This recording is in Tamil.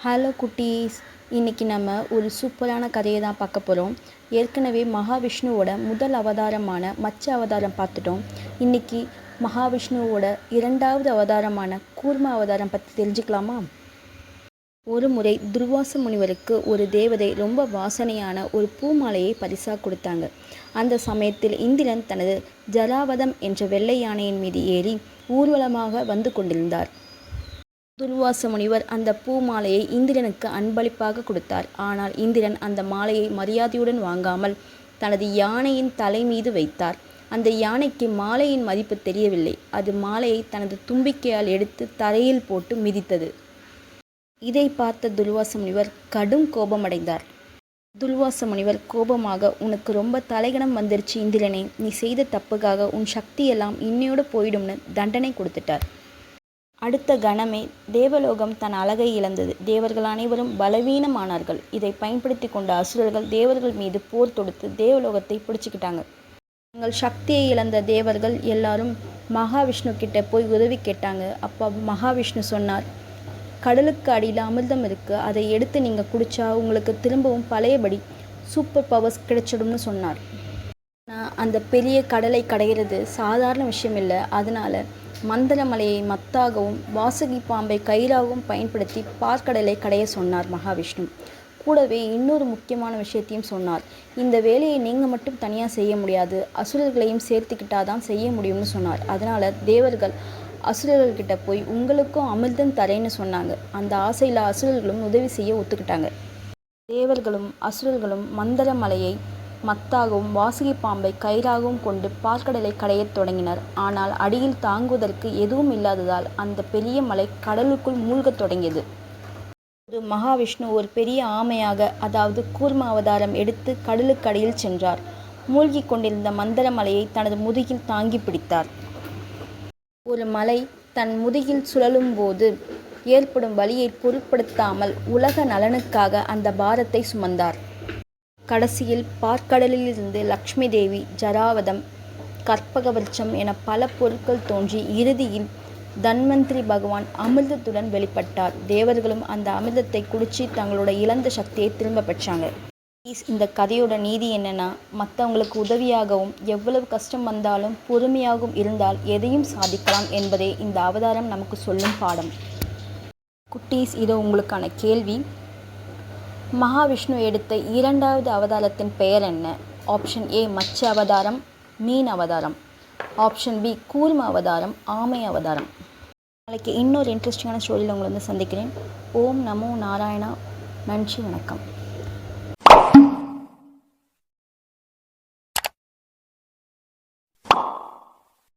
ஹலோ குட்டீஸ், இன்றைக்கி நம்ம ஒரு சூப்பரான கதையை தான் பார்க்க போகிறோம். ஏற்கனவே மகாவிஷ்ணுவோட முதல் அவதாரமான மச்ச அவதாரம் பார்த்துட்டோம். இன்றைக்கி மகாவிஷ்ணுவோட இரண்டாவது அவதாரமான கூர்ம அவதாரம் பற்றி தெரிஞ்சுக்கலாமா? ஒரு முறை துர்வாச முனிவருக்கு ஒரு தேவதை ரொம்ப வாசனையான ஒரு பூமாலையை பரிசாக கொடுத்தாங்க. அந்த சமயத்தில் இந்திரன் தனது ஜராவதம் என்ற வெள்ளை யானையின் மீது ஏறி ஊர்வலமாக வந்து கொண்டிருந்தார். துர்வாச முனிவர் அந்த பூ மாலையை இந்திரனுக்கு அன்பளிப்பாக கொடுத்தார். ஆனால் இந்திரன் அந்த மாலையை மரியாதையுடன் வாங்காமல் தனது யானையின் தலை மீது வைத்தார். அந்த யானைக்கு மாலையின் மதிப்பு தெரியவில்லை. அது மாலையை தனது தும்பிக்கையால் எடுத்து தரையில் போட்டு மிதித்தது. இதை பார்த்த துர்வாச முனிவர் கடும் கோபமடைந்தார். துர்வாச முனிவர் கோபமாக, உனக்கு ரொம்ப தலைகணம் வந்துருச்சு இந்திரனே, நீ செய்த தப்புக்காக உன் சக்தியெல்லாம் இன்னையோடு போயிடும்னு தண்டனை கொடுத்துட்டார். அடுத்த கணமே தேவலோகம் தன் அழகை இழந்தது. தேவர்கள் அனைவரும் பலவீனமானார்கள். இதை பயன்படுத்தி கொண்ட அசுரர்கள் தேவர்கள் மீது போர் தொடுத்து தேவலோகத்தை பிடிச்சிக்கிட்டாங்க. தங்கள் சக்தியை இழந்த தேவர்கள் எல்லாரும் மகாவிஷ்ணு கிட்ட போய் உதவி கேட்டாங்க. அப்போ மகாவிஷ்ணு சொன்னார், கடலுக்கு அடியில் அமிர்தம் இருக்குது, அதை எடுத்து நீங்கள் குடித்தா உங்களுக்கு திரும்பவும் பழையபடி சூப்பர் பவர்ஸ் கிடைச்சிடும்னு சொன்னார். அந்த பெரிய கடலை கடைகிறது சாதாரண விஷயம் இல்லை. அதனால் மந்தரமலையை மத்தாகவும் வாசுகி பாம்பை கயிறாகவும் பயன்படுத்தி பார்க்கடலை கடைய சொன்னார் மகாவிஷ்ணு. கூடவே இன்னொரு முக்கியமான விஷயத்தையும் சொன்னார். இந்த வேலையை நீங்கள் மட்டும் தனியாக செய்ய முடியாது, அசுரர்களையும் சேர்த்துக்கிட்டாதான் செய்ய முடியும்னு சொன்னார். அதனால் தேவர்கள் அசுரர்கள்கிட்ட போய் உங்களுக்கும் அமிர்தம் தரேன்னு சொன்னாங்க. அந்த ஆசையில் அசுரர்களும் உதவி செய்ய ஒத்துக்கிட்டாங்க. தேவர்களும் அசுரர்களும் மந்தரமலையை மத்தாகவும் வாசுகி பாம்பை கயிறாகவும் கொண்டு பார்க்கடலை கடையத் தொடங்கினர். ஆனால் அடியில் தாங்குவதற்கு எதுவும் இல்லாததால் அந்த பெரிய மலை கடலுக்குள் மூழ்கத் தொடங்கியது. மகாவிஷ்ணு ஒரு பெரிய ஆமையாக, அதாவது கூர்ம அவதாரம் எடுத்து கடலுக்கு அடியில் சென்றார். மூழ்கி கொண்டிருந்த மந்தர மலையை தனது முதுகில் தாங்கி பிடித்தார். ஒரு மலை தன் முதுகில் சுழலும் போது ஏற்படும் வலியை பொருட்படுத்தாமல் உலக நலனுக்காக அந்த பாரத்தை சுமந்தார். கடைசியில் பார்க்கடலிலிருந்து லக்ஷ்மி தேவி, ஜராவதம், கற்பகவருட்சம் என பல பொருட்கள் தோன்றி இறுதியில் தன்வந்திரி பகவான் அமிர்தத்துடன் வெளிப்பட்டார். தேவர்களும் அந்த அமிர்தத்தை குடித்து தங்களோட இழந்த சக்தியை திரும்ப பெற்றாங்க. இந்த கதையோட நீதி என்னன்னா, மற்றவங்களுக்கு உதவியாகவும் எவ்வளவு கஷ்டம் வந்தாலும் பொறுமையாகவும் இருந்தால் எதையும் சாதிக்கலாம் என்பதே இந்த அவதாரம் நமக்கு சொல்லும் பாடம். குட்டீஸ், இதோ உங்களுக்கான கேள்வி. மகாவிஷ்ணு எடுத்த இரண்டாவது அவதாரத்தின் பெயர் என்ன? ஆப்ஷன் ஏ மச்ச அவதாரம், மீன் அவதாரம். ஆப்ஷன் பி கூர்ம அவதாரம், ஆமை அவதாரம். நாளைக்கு இன்னொரு இன்ட்ரெஸ்டிங்கான ஸ்டோரியில் உங்களை வந்து சந்திக்கிறேன். ஓம் நமோ நாராயணா. நன்றி, வணக்கம்.